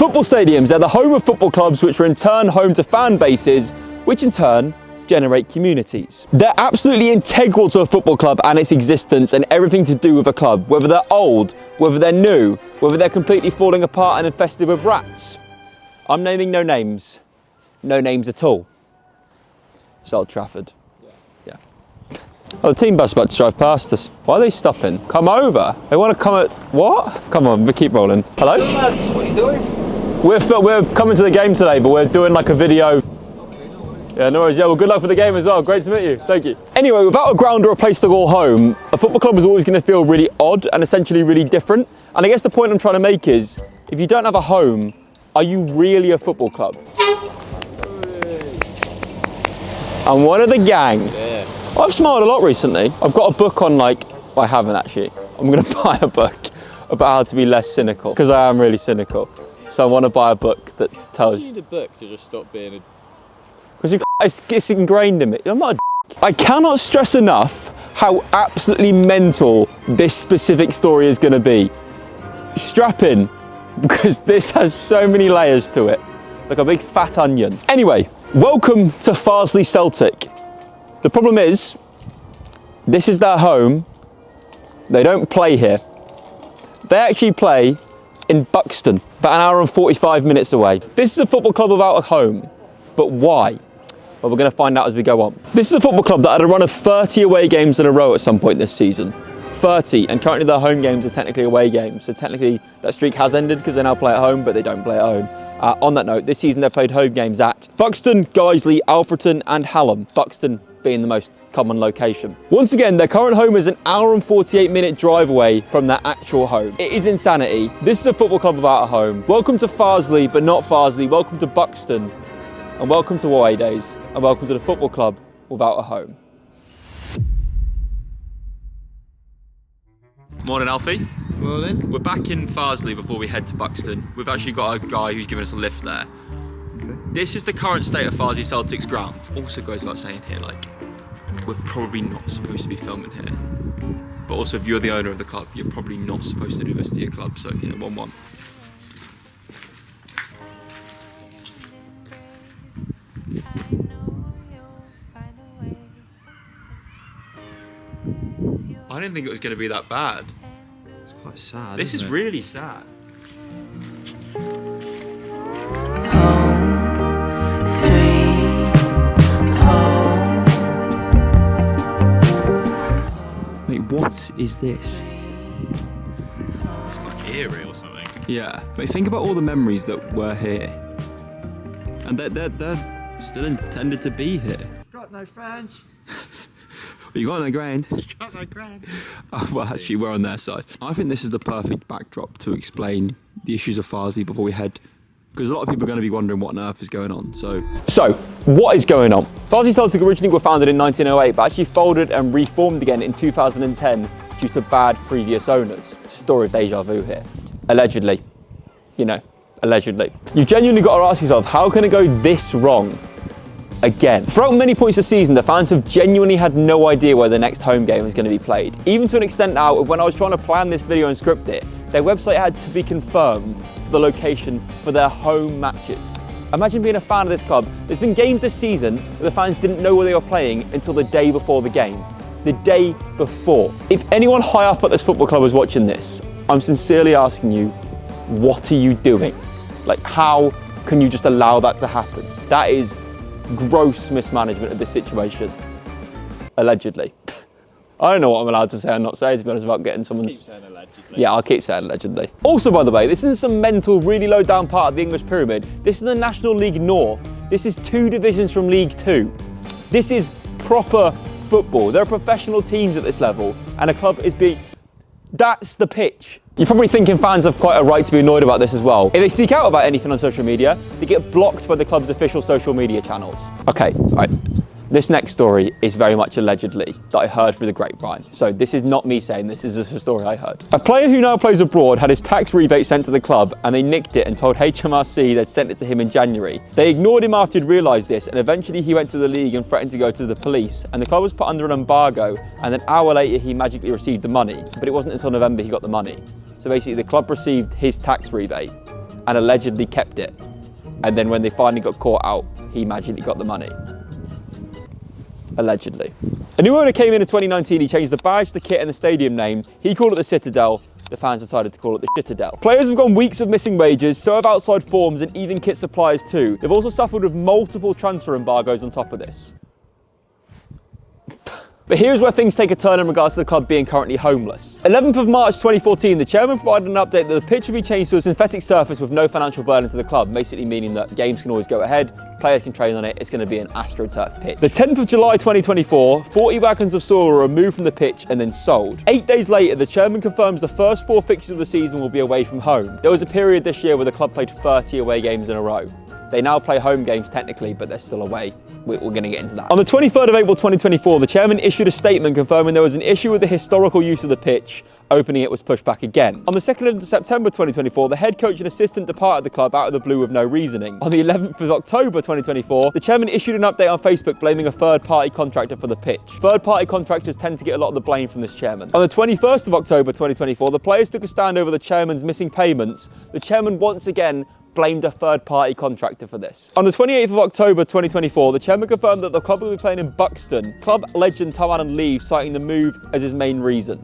Football stadiums, they're the home of football clubs, which are in turn home to fan bases, which in turn generate communities. They're absolutely integral to a football club and its existence and everything to do with a club, whether they're old, whether they're new, whether they're completely falling apart and infested with rats. I'm naming no names at all. It's Old Trafford. Yeah. Oh, the team bus about to drive past us. Why are they stopping? Come over. They want to come at, what? Come on, we keep rolling. Hello? Hey lads, what are you doing? We're coming to the game today, but we're doing like a video. Yeah, no worries. Yeah, well, good luck for the game as well. Great to meet you. Thank you. Anyway, without a ground or a place to call home, a football club is always going to feel really odd and essentially really different. And I guess the point I'm trying to make is, if you don't have a home, are you really a football club? I'm one of the gang. Yeah. I've smiled a lot recently. I've got a book on well, I haven't actually. I'm going to buy a book about how to be less cynical, because I am really cynical. So I want to buy a book that tells you. You need a book to just stop being a... Because it's ingrained in me. I'm not a I cannot stress enough how absolutely mental this specific story is going to be. Strap in, because this has so many layers to it. It's like a big fat onion. Anyway, welcome to Farsley Celtic. The problem is, this is their home. They don't play here. They actually play in Buxton, about an hour and 45 minutes away. This is a football club without a home, but why? Well, we're going to find out as we go on. This is a football club that had a run of 30 away games in a row at some point this season. 30, and currently their home games are technically away games. So technically that streak has ended because they now play at home, but they don't play at home. On that note, this season they've played home games at Buxton, Guiseley, Alfreton and Hallam. Buxton being the most common location. Once again, their current home is an hour and 48 minute drive away from their actual home. It is insanity. This is a football club without a home. Welcome to Farsley, but not Farsley. Welcome to Buxton. And welcome to AwayDays, and welcome to the football club without a home. Morning, Alfie. Morning. We're back in Farsley before we head to Buxton. We've actually got a guy who's giving us a lift there. Okay. This is the current state of Farsley Celtic's ground. Also goes without saying here, we're probably not supposed to be filming here. But also, if you're the owner of the club, you're probably not supposed to do this to your club, so, 1-1. I didn't think it was going to be that bad. It's quite sad. This is really sad. Wait, what is this? It's like eerie or something. Yeah, but think about all the memories that were here. And they're still intended to be here. Got no fans. You got no grand. You got no grand. Oh, well, actually, we're on their side. I think this is the perfect backdrop to explain the issues of Farsley before we head, because a lot of people are going to be wondering what on earth is going on. So what is going on? Farsley Celtic originally were founded in 1908, but actually folded and reformed again in 2010 due to bad previous owners. It's a story of deja vu here. Allegedly. Allegedly. You've genuinely got to ask yourself, how can it go this wrong? Again. Throughout many points of the season, the fans have genuinely had no idea where the next home game is going to be played. Even to an extent now of when I was trying to plan this video and script it, their website had to be confirmed for the location for their home matches. Imagine being a fan of this club. There's been games this season where the fans didn't know where they were playing until the day before the game. The day before. If anyone high up at this football club is watching this, I'm sincerely asking you, what are you doing? How can you just allow that to happen? That is gross mismanagement of this situation. Allegedly. I don't know what I'm allowed to say and not say, to be honest, about getting someone's... Keep saying allegedly. Yeah, I'll keep saying allegedly. Also, by the way, this isn't some mental, really low down part of the English pyramid. This is the National League North. This is 2 divisions from League 2. This is proper football. There are professional teams at this level, and a club is being... That's the pitch. You're probably thinking fans have quite a right to be annoyed about this as well. If they speak out about anything on social media, they get blocked by the club's official social media channels. Okay, all right. This next story is very much allegedly that I heard through the grapevine. So this is not me saying this, is a story I heard. A player who now plays abroad had his tax rebate sent to the club and they nicked it and told HMRC they'd sent it to him in January. They ignored him after he'd realised this, and eventually he went to the league and threatened to go to the police, and the club was put under an embargo, and an hour later he magically received the money, but it wasn't until November he got the money. So basically the club received his tax rebate and allegedly kept it. And then when they finally got caught out, he magically got the money. Allegedly. A new owner came in 2019, he changed the badge, the kit and the stadium name. He called it the Citadel. The fans decided to call it the Shittadel. Players have gone weeks of missing wages, so have outside forms and even kit suppliers too. They've also suffered with multiple transfer embargoes on top of this. But here's where things take a turn in regards to the club being currently homeless. 11th of March 2014, the chairman provided an update that the pitch will be changed to a synthetic surface with no financial burden to the club, basically meaning that games can always go ahead, players can train on it, it's going to be an AstroTurf pitch. The 10th of July 2024, 40 wagons of soil were removed from the pitch and then sold. 8 days later, the chairman confirms the first 4 fixtures of the season will be away from home. There was a period this year where the club played 30 away games in a row. They now play home games technically, but they're still away. We're going to get into that. On the 23rd of April 2024, the chairman issued a statement confirming there was an issue with the historical use of the pitch. Opening it was pushed back again. On the 2nd of September 2024, the head coach and assistant departed the club out of the blue with no reasoning. On the 11th of October 2024, the chairman issued an update on Facebook blaming a third-party contractor for the pitch. Third-party contractors tend to get a lot of the blame from this chairman. On the 21st of October 2024, the players took a stand over the chairman's missing payments. The chairman once again blamed a third-party contractor for this. On the 28th of October 2024, the chairman confirmed that the club will be playing in Buxton. Club legend Tom Allen leaves, citing the move as his main reason.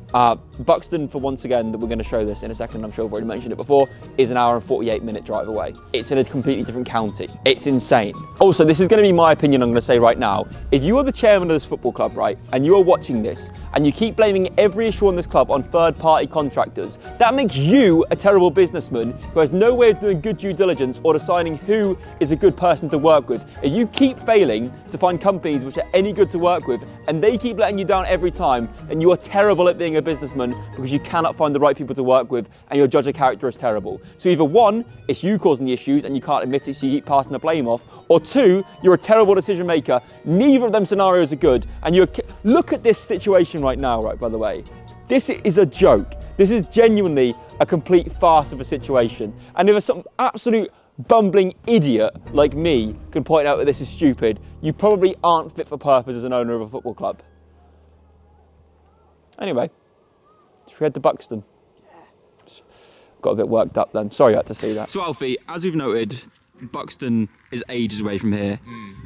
Buxton, for once again, that we're going to show this in a second, I'm sure I've already mentioned it before, is an hour and 48-minute drive away. It's in a completely different county. It's insane. Also, this is going to be my opinion, I'm going to say right now. If you are the chairman of this football club, right, and you are watching this, and you keep blaming every issue on this club on third-party contractors, that makes you a terrible businessman who has no way of doing good due diligence or deciding who is a good person to work with. If you keep failing to find companies which are any good to work with and they keep letting you down every time, then you are terrible at being a businessman because you cannot find the right people to work with and your judge of character is terrible. So either one, it's you causing the issues and you can't admit it, so you keep passing the blame off, or two, you're a terrible decision maker. Neither of them scenarios are good, and look at this situation right now, right, by the way. This is a joke. This is genuinely a complete farce of a situation. And if some absolute bumbling idiot like me can point out that this is stupid, you probably aren't fit for purpose as an owner of a football club. Anyway, should we head to Buxton? Yeah. Got a bit worked up then. Sorry you had to see that. So Alfie, as we've noted, Buxton is ages away from here.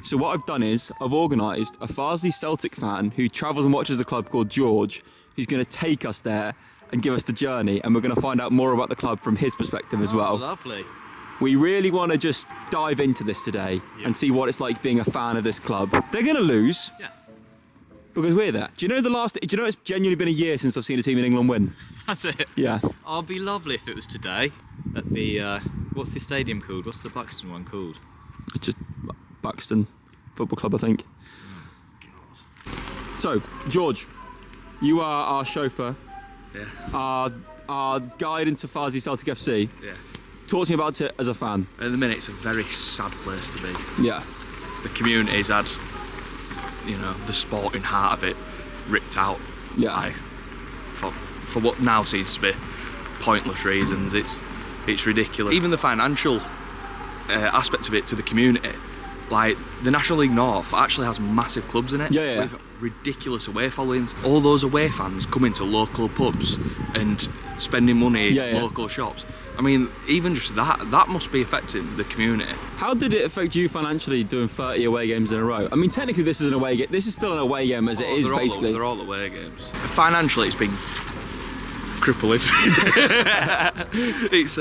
So what I've done is I've organised a Farsley Celtic fan who travels and watches a club called George, who's going to take us there and give us the journey, and we're going to find out more about the club from his perspective as well. Lovely. We really want to just dive into this today and see what it's like being a fan of this club. They're going to lose. Yeah. Because we're there. Do you know it's genuinely been a year since I've seen a team in England win? That's it. Yeah. Oh, it'd be lovely if it was today at the, what's the stadium called? What's the Buxton one called? It's just Buxton Football Club, I think. Oh, God. So, George, you are our chauffeur. Yeah. Our guide into Farsley Celtic FC. Yeah. Talk to me about it as a fan. At the minute, it's a very sad place to be. Yeah. The community's had, you know, the sporting heart of it ripped out. Yeah. For what now seems to be pointless reasons. It's ridiculous. Even the financial aspect of it to the community, like the National League North actually has massive clubs in it. Yeah. With ridiculous away followings. All those away fans coming to local pubs and spending money at local shops. I mean, even just that must be affecting the community. How did it affect you financially doing 30 away games in a row? I mean, technically this is an away game. This is still an away game as it is, basically. They're all away games. Financially, it's been crippling. It's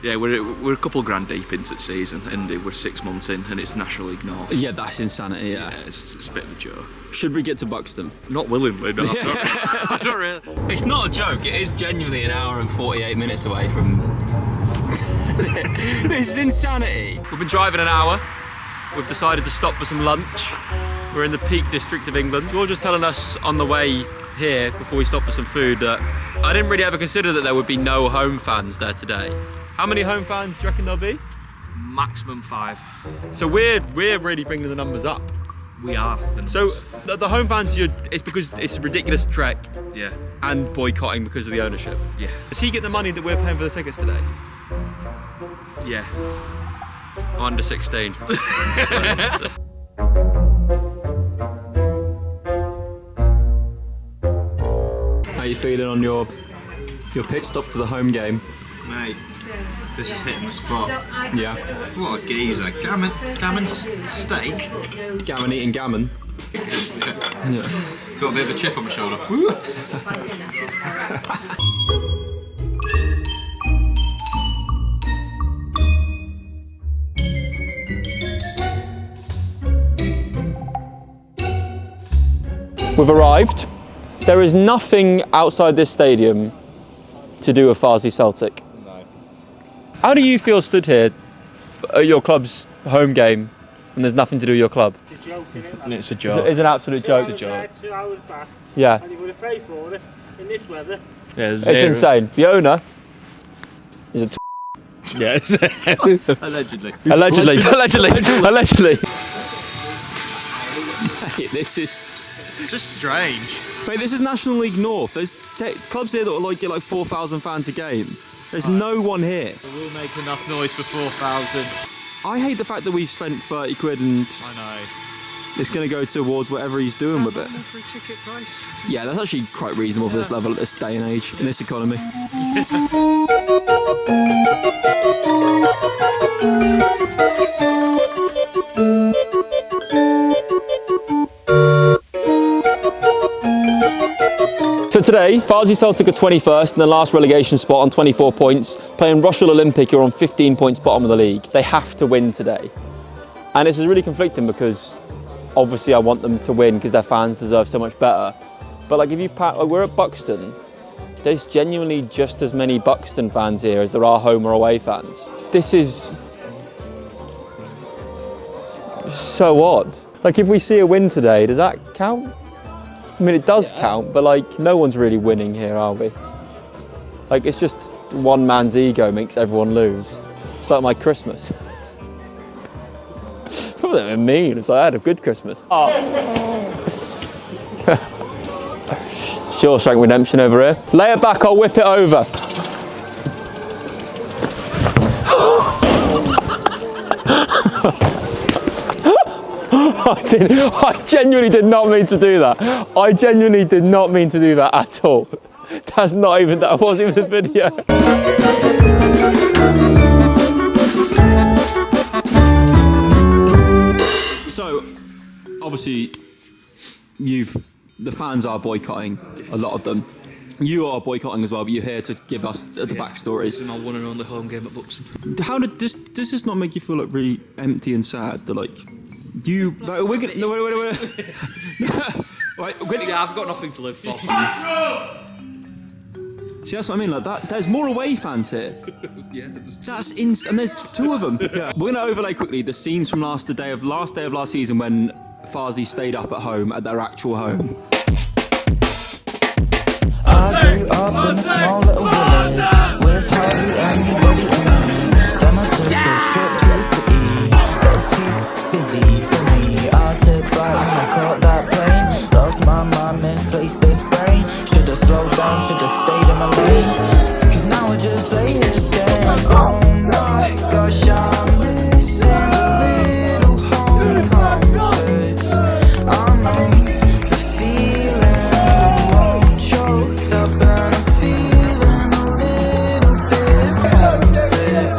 yeah, we're a couple of grand deep into the season, and we're 6 months in, and it's National League North. Yeah, that's insanity. Yeah, it's a bit of a joke. Should we get to Buxton? Not willingly, no. I don't really. It's not a joke. It is genuinely an hour and 48 minutes away from. This is insanity. We've been driving an hour. We've decided to stop for some lunch. We're in the Peak District of England. George was telling us on the way here, before we stopped for some food, that I didn't really ever consider that there would be no home fans there today. How many home fans do you reckon there'll be? Maximum 5. So we're really bringing the numbers up. We are. So the home fans, it's because it's a ridiculous trek. Yeah. And boycotting because of the ownership. Yeah. Does he get the money that we're paying for the tickets today? Yeah. I'm under 16. How are you feeling on your pit stop to the home game? Mate, This is hitting the spot. Yeah. What a geezer. Gammon steak. Gammon eating gammon. Yeah. Got a bit of a chip on my shoulder. We've arrived. There is nothing outside this stadium to do with Farsley Celtic. No. How do you feel stood here at your club's home game and there's nothing to do with your club? It's a joke, innit? And it's a joke. It's an absolute joke. It's a joke. 2 hours back, Yeah, and you're going to pay for it in this weather. Yeah, it's insane. The owner is a Yeah. Allegedly. allegedly. Mate, this is. It's just strange. Mate, this is National League North. There's clubs here that will get like 4,000 fans a game. There's no one here. We'll make enough noise for 4,000. I hate the fact that we spent 30 quid and I know. it's going to go towards whatever he's doing with it. For a ticket price? Yeah, that's actually quite reasonable for this level at this day and age, in this economy. So today, Farsley Celtic are 21st in the last relegation spot on 24 points, playing Rushall Olympic, who are on 15 points bottom of the league. They have to win today. And this is really conflicting because obviously I want them to win because their fans deserve so much better. But like if you we're at Buxton, there's genuinely just as many Buxton fans here as there are home or away fans. This is so odd. Like if we see a win today, does that count? I mean, it does count, but like no one's really winning here, are we? Like it's just one man's ego makes everyone lose. It's like my Christmas. What that mean? It's like I had a good Christmas. Oh. Shawshank Redemption over here. Lay it back, I'll whip it over. I genuinely did not mean to do that. I genuinely did not mean to do that at all. That wasn't even the video. So, obviously, the fans are boycotting, a lot of them. You are boycotting as well, but you're here to give us the backstory. This is my one and only home game at Buxton. How does this not make you feel like really empty and sad? That like you, like, we're gonna no wait. Right, Yeah, I've got nothing to live for. See, that's what I mean. Like that, there's more away fans here. Yeah. And there's two of them. Yeah. We're gonna overlay quickly the scenes from last day of last season when Farsley stayed up at home at their actual home. I grew up in a small little village with hardly anybody in it. Then I took a trip to the city, but it's too busy for me. I took flight when I caught that plane. Lost my mind, misplaced this brain. Should've slowed down, should've stayed in my lane. Cause now I just lay here saying, oh my gosh, I'm missing a little home comforts. I know the feeling, I'm all choked up and I'm feeling a little bit homesick,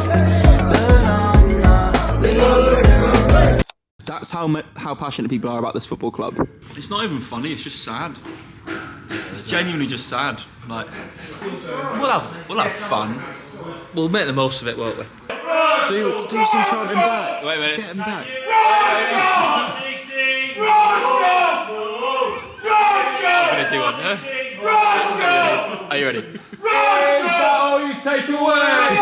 but I'm not leaving. That's how passionate people are about this football club. It's not even funny, it's just sad. It's genuinely just sad. Like, we'll have fun. We'll make the most of it, won't we? Do some chanting back. Wait. Get him back. I'm gonna do one, yeah? Are you ready? Is that all you take away?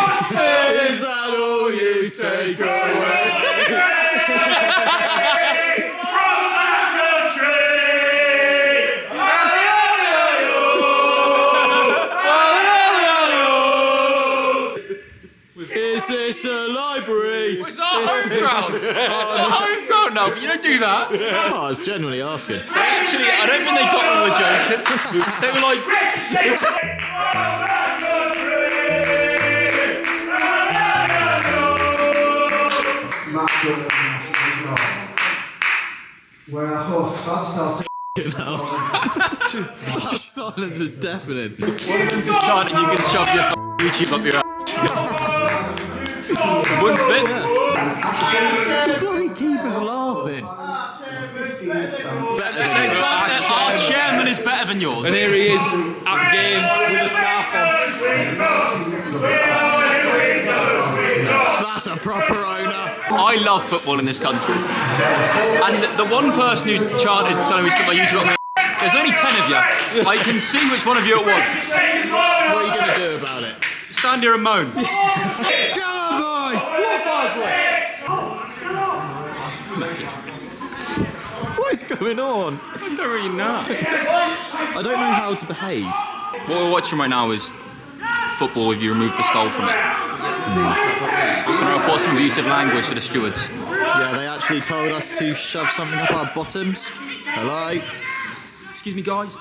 Is that all you take away? Is this a library? It's our home ground. Our home ground now, but you don't do that. Oh, I was genuinely asking. Actually, I don't think they got we were joking. They were like... Where our host Farsley That silence is deafening. One of them just chanting, you can shove your YouTube up your ass. Wouldn't fit. Bloody keeper's laughing. Our chairman is better than yours. And here he is at games with a scarf on. That's a proper owner. I love football in this country. And the one person who chanted telling me something YouTube on the there's only 10 of you. I can see which one of you it was. What are you going to do about it? Stand here and moan. Come on, boys! What is going on? I don't really know. I don't know how to behave. What we're watching right now is football if you remove the soul from it. Can I report some abusive language to the stewards? Yeah, they actually told us to shove something up our bottoms. Hello? Excuse me, guys.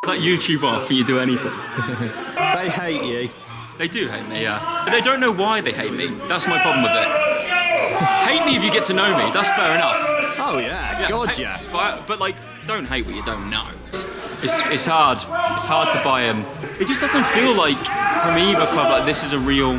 That YouTube off and you do anything. They hate you. They do hate me, yeah. But they don't know why they hate me. That's my problem with it. Hate me if you get to know me. That's fair enough. Oh yeah, God yeah. But like, don't hate what you don't know. It's hard. It's hard to buy them. It just doesn't feel like from either club like this is a real.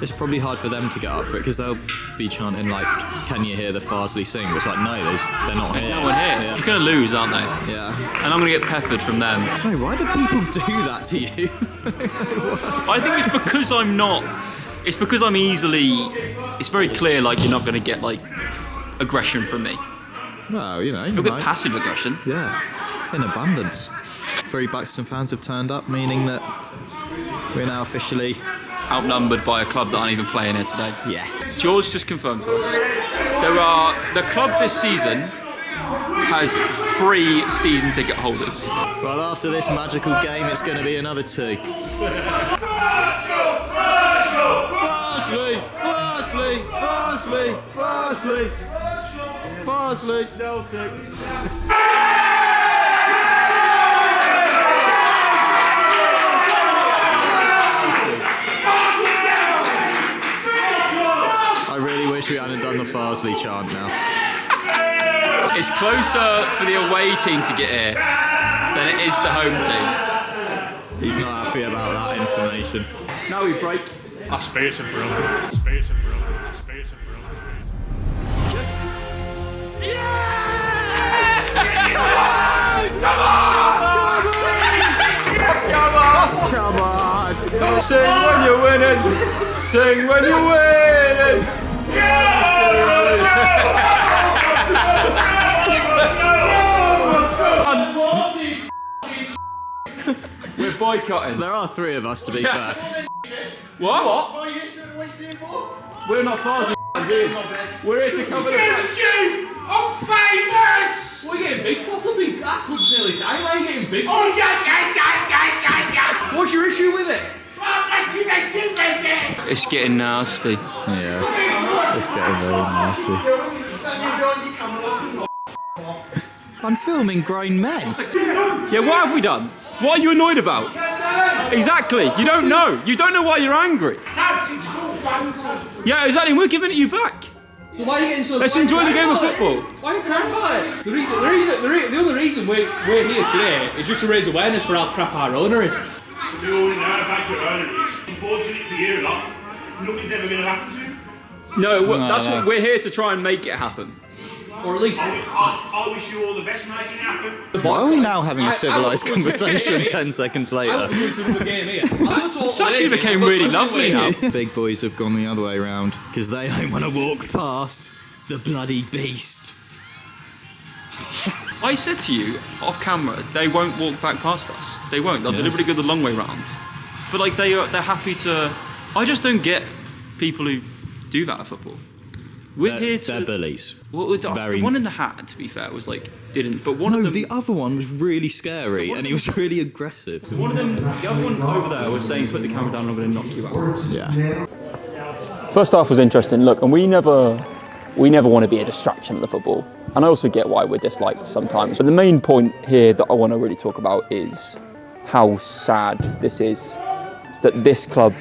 It's probably hard for them to get up for it because they'll be chanting like, "Can you hear the Farsley sing?" But it's like, no, they're not here. There's no one here. Yeah. You're gonna lose, aren't they? Yeah. And I'm gonna get peppered from them. No, why do people do that to you? I think it's because I'm not. It's because I'm easily. It's very clear, like you're not gonna get like aggression from me. Well, you know. You'll get passive aggression. Yeah, in abundance. 3 Buxton fans have turned up, meaning that we're now officially Outnumbered by a club that aren't even playing here today. Yeah. George just confirmed to us. The club this season has 3 season ticket holders. Well, after this magical game, it's going to be another 2. Farsley! Celtic! I really wish we hadn't done the Farsley chant now. It's closer for the away team to get here than it is the home team. He's not happy about that information. Now we break. Our spirits are broken. Our spirits are broken. Our spirits are broken. Our spirits Come on! Sing when you're winning. Sing when you're winning. We're boycotting. There are 3 of us, to be fair. What? What are you listening for? We're not Farsley fans here. We're here to cover the facts. I'm famous! What are you getting big for? Flipping, that club's nearly dying. Why are you getting big for? Oh, yeah. What's your issue with it? Oh, It's getting nasty. Yeah. It's getting very nasty. I'm filming grown men. Yeah, what have we done? What are you annoyed about? Exactly. You don't know. You don't know why you're angry. Yeah, exactly. We're giving it you back. So why are you getting so? Let's enjoy the game of football. Why are you crying about it? The only reason we're here today is just to raise awareness for how crap our owner is. You already know how bad your owner is. Unfortunately for you lot, nothing's ever going to happen to you. No, that's what we're here to try and make it happen. Or at least. I wish you all the best making it happen. Why are we now having a civilised conversation 10 seconds later? It's actually became really lovely now. Big boys have gone the other way around because they don't want to walk past the bloody beast. I said to you off camera, they won't walk back past us. They won't. They'll deliberately go the long way round. But like they're happy to. I just don't get people who do that at football. We're here to. They're bullies. Well, the one in the hat, to be fair, was like didn't. But one No, of them. the other one was really scary and he was really aggressive. One of them. The other one over there was saying, "Put the camera down. I'm going to knock you out." Yeah. First half was interesting. Look, and we never want to be a distraction of the football. And I also get why we're disliked sometimes. But the main point here that I want to really talk about is how sad this is that this club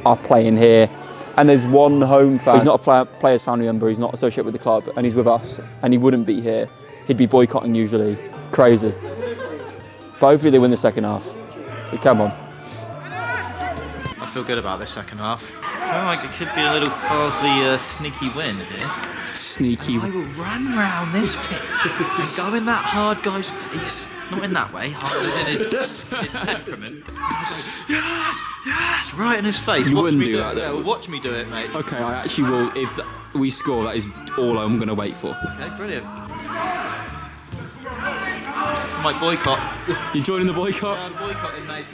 are playing here. And there's one home fan. He's not a player's family member. He's not associated with the club, and he's with us. And he wouldn't be here. He'd be boycotting usually. Crazy. But hopefully they win the second half. Come on. I feel good about this second half. I feel like it could be a little Farsley sneaky win here. Sneaky. I will run round this pitch and go in that hard guy's face. Not in that way, hard as in his temperament. Yes, yes, right in his face. You watch wouldn't me do it. that, though. Yeah, well, watch me do it, mate. Okay, I actually will. If we score, that is all I'm going to wait for. Okay, brilliant. Might boycott. You joining the boycott? I'm boycotting, mate.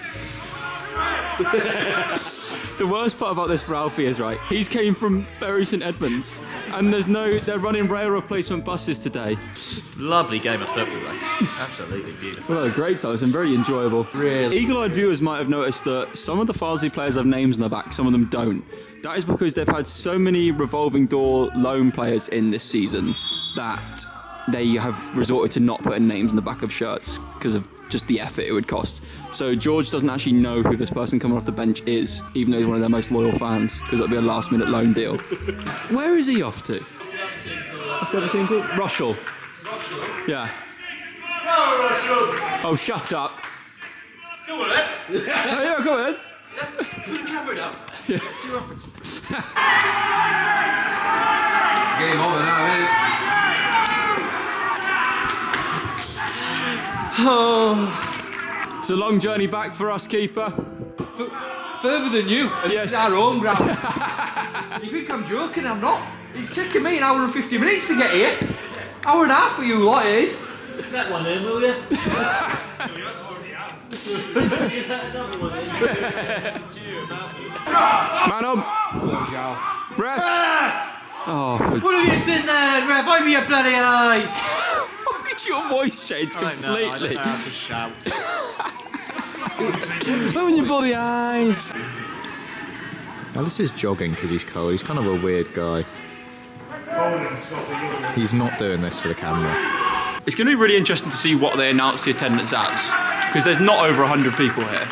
The worst part about this for Alfie is, right, he's came from Bury St Edmunds and they're running rail replacement buses today. Lovely game of football, though. Absolutely beautiful. Well, great times and very enjoyable. Really. Eagle-eyed viewers might have noticed that some of the Farsley players have names on the back, some of them don't. That is because they've had so many revolving door loan players in this season that they have resorted to not putting names on the back of shirts because of just the effort it would cost. So George doesn't actually know who this person coming off the bench is, even though he's one of their most loyal fans, because it'll be a last-minute loan deal. Where is he off to? What's the other team called? Rushall. Rushall? Yeah. No, Rushall! Oh, shut up. Go on, then. Oh, yeah, go ahead. Put the camera down. Yeah. See what happens. Game over now, isn't it? Oh, it's a long journey back for us, keeper. Further than you. Yes. It's our own ground. You think I'm joking? I'm not. It's taken me an hour and 50 minutes to get here. Hour and a half for you lot, it is. Let one in, will you? Man up. Ref. Oh, for... What are you sitting there, ref? Over your bloody eyes! Why did your voice change completely? I don't know how to shout. Open your bloody eyes. Alice is jogging because he's cold. He's kind of a weird guy. He's not doing this for the camera. It's going to be really interesting to see what they announce the attendance as, because there's not over 100 people here.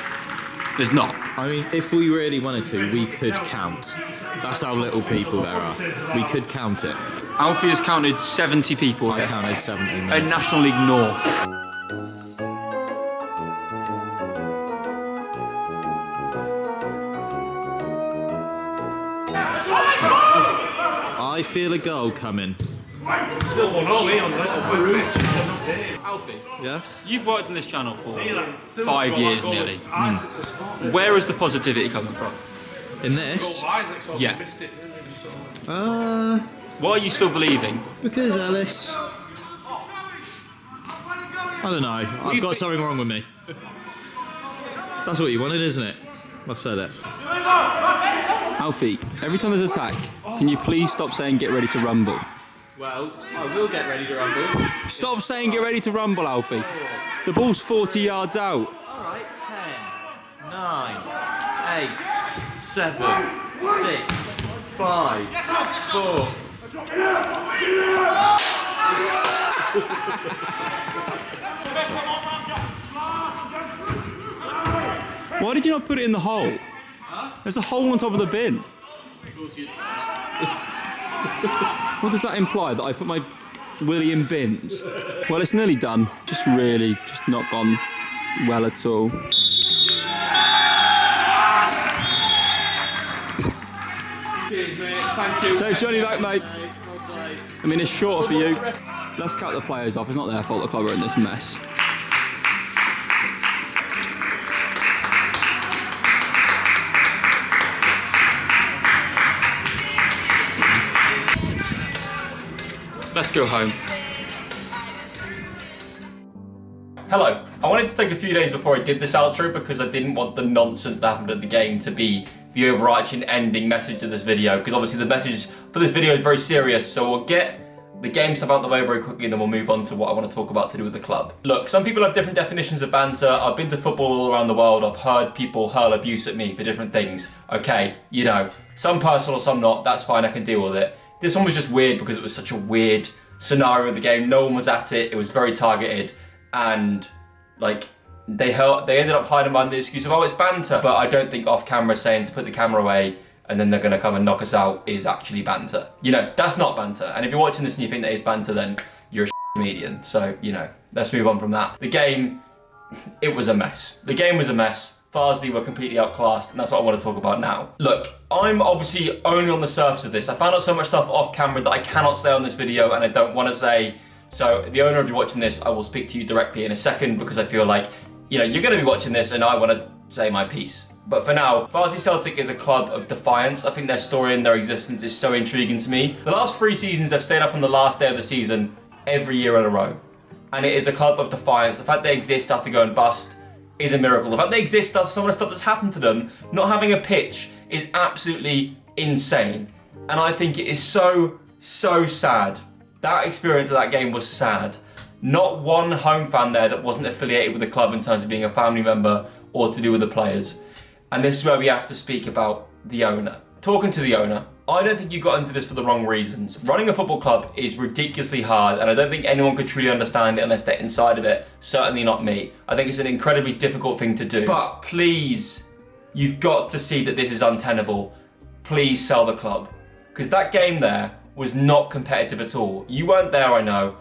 There's not. I mean, if we really wanted to, we could count. That's how little people there are. We could count it. Alfie has counted 70 people I here. counted 70. In National League North. I feel a goal coming. Still 1-0 on that. Alfie, Yeah? you've worked on this channel for 5 years nearly. Where is the positivity coming from? In this? Yeah. Why are you still believing? Because Alice. I don't know. I've got something wrong with me. That's what you wanted, isn't it? I've said it. Alfie, every time there's an attack, can you please stop saying get ready to rumble? Well, I will get ready to rumble. Stop saying get ready to rumble, Alfie. The ball's 40 yards out. Alright, 10, 9, 8, 7, 6, 5, 4. Why did you not put it in the hole? There's a hole on top of the bin. What does that imply? That I put my willy in bins? Well, it's nearly done. Just not gone well at all. Cheers, mate. Thank you. Save Johnny back, mate. I mean, it's shorter for you. Let's cut the players off. It's not their fault the club are in this mess. Let's go home. Hello. I wanted to take a few days before I did this outro because I didn't want the nonsense that happened at the game to be the overarching ending message of this video, because obviously the message for this video is very serious, so we'll get the game stuff out of the way very quickly and then we'll move on to what I want to talk about to do with the club. Look, some people have different definitions of banter. I've been to football all around the world. I've heard people hurl abuse at me for different things. Okay, you know, some personal, some not. That's fine, I can deal with it. This one was just weird because it was such a weird scenario of the game. No one was at it. It was very targeted, and like they ended up hiding behind the excuse of, oh, it's banter. But I don't think off camera saying to put the camera away and then they're gonna come and knock us out is actually banter. You know, that's not banter. And if you're watching this and you think that is banter, then you're a comedian. So, you know, let's move on from that. The game, it was a mess. The game was a mess. Farsley were completely outclassed, and that's what I want to talk about now. Look, I'm obviously only on the surface of this. I found out so much stuff off camera that I cannot say on this video, and I don't want to say. So the owner, if you're watching this, I will speak to you directly in a second, because I feel like, you know, you're going to be watching this and I want to say my piece. But for now, Farsley Celtic is a club of defiance. I think their story and their existence is so intriguing to me. The last 3 seasons, they've stayed up on the last day of the season every year in a row. And it is a club of defiance. The fact they exist after going bust is a miracle. The fact they exist after some of the stuff that's happened to them, not having a pitch, is absolutely insane. And I think it is so, so sad. That experience of that game was sad. Not one home fan there that wasn't affiliated with the club in terms of being a family member or to do with the players. And this is where we have to speak about the owner. Talking to the owner, I don't think you got into this for the wrong reasons. Running a football club is ridiculously hard, and I don't think anyone could truly understand it unless they're inside of it. Certainly not me. I think it's an incredibly difficult thing to do. But please, you've got to see that this is untenable. Please sell the club. Because that game there was not competitive at all. You weren't there, I know.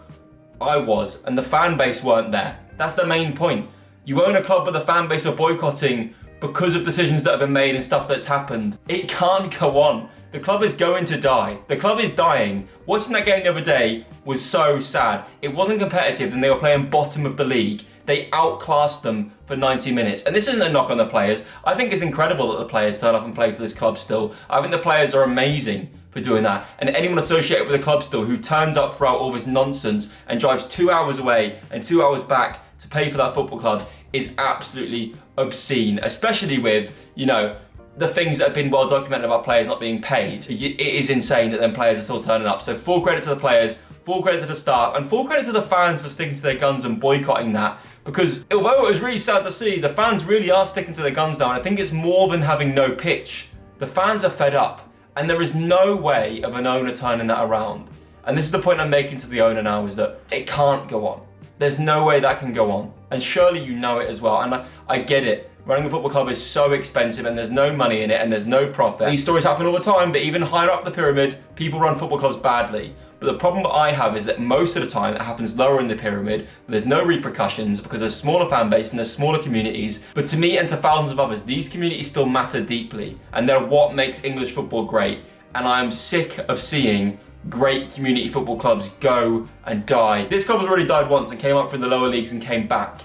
I was, and the fan base weren't there. That's the main point. You own a club with a fan base are boycotting because of decisions that have been made and stuff that's happened. It can't go on. The club is going to die. The club is dying. Watching that game the other day was so sad. It wasn't competitive and they were playing bottom of the league. They outclassed them for 90 minutes. And this isn't a knock on the players. I think it's incredible that the players turn up and play for this club still. I think the players are amazing for doing that. And anyone associated with the club still who turns up throughout all this nonsense and drives 2 hours away and 2 hours back to pay for that football club is absolutely obscene, especially with, you know, the things that have been well documented about players not being paid. It is insane that then players are still turning up. So full credit to the players, full credit to the staff, and full credit to the fans for sticking to their guns and boycotting that. Because although it was really sad to see, the fans really are sticking to their guns now, and I think it's more than having no pitch. The fans are fed up, and there is no way of an owner turning that around. And this is the point I'm making to the owner now, is that it can't go on. There's no way that can go on. And surely you know it as well. And I get it. Running a football club is so expensive and there's no money in it and there's no profit. These stories happen all the time, but even higher up the pyramid, people run football clubs badly. But the problem that I have is that most of the time it happens lower in the pyramid. There's no repercussions because there's smaller fan base and there's smaller communities. But to me and to thousands of others, these communities still matter deeply. And they're what makes English football great. And I'm sick of seeing great community football clubs go and die. This club has already died once and came up from the lower leagues and came back.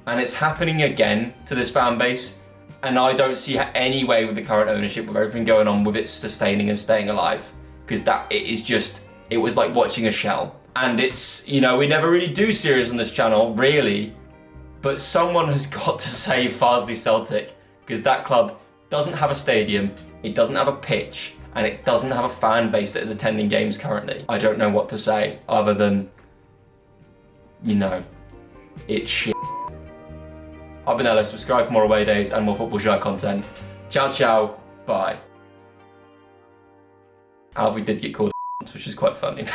And it's happening again to this fan base. And I don't see any way with the current ownership, with everything going on, with it sustaining and staying alive. Because it was like watching a shell. And it's, you know, we never really do series on this channel, really. But someone has got to save Farsley Celtic. Because that club doesn't have a stadium, it doesn't have a pitch, and it doesn't have a fan base that is attending games currently. I don't know what to say other than, you know, it's shit. I've been Ellis. Subscribe for more away days and more football show content. Ciao, ciao, bye. Alfie did get called which is quite funny.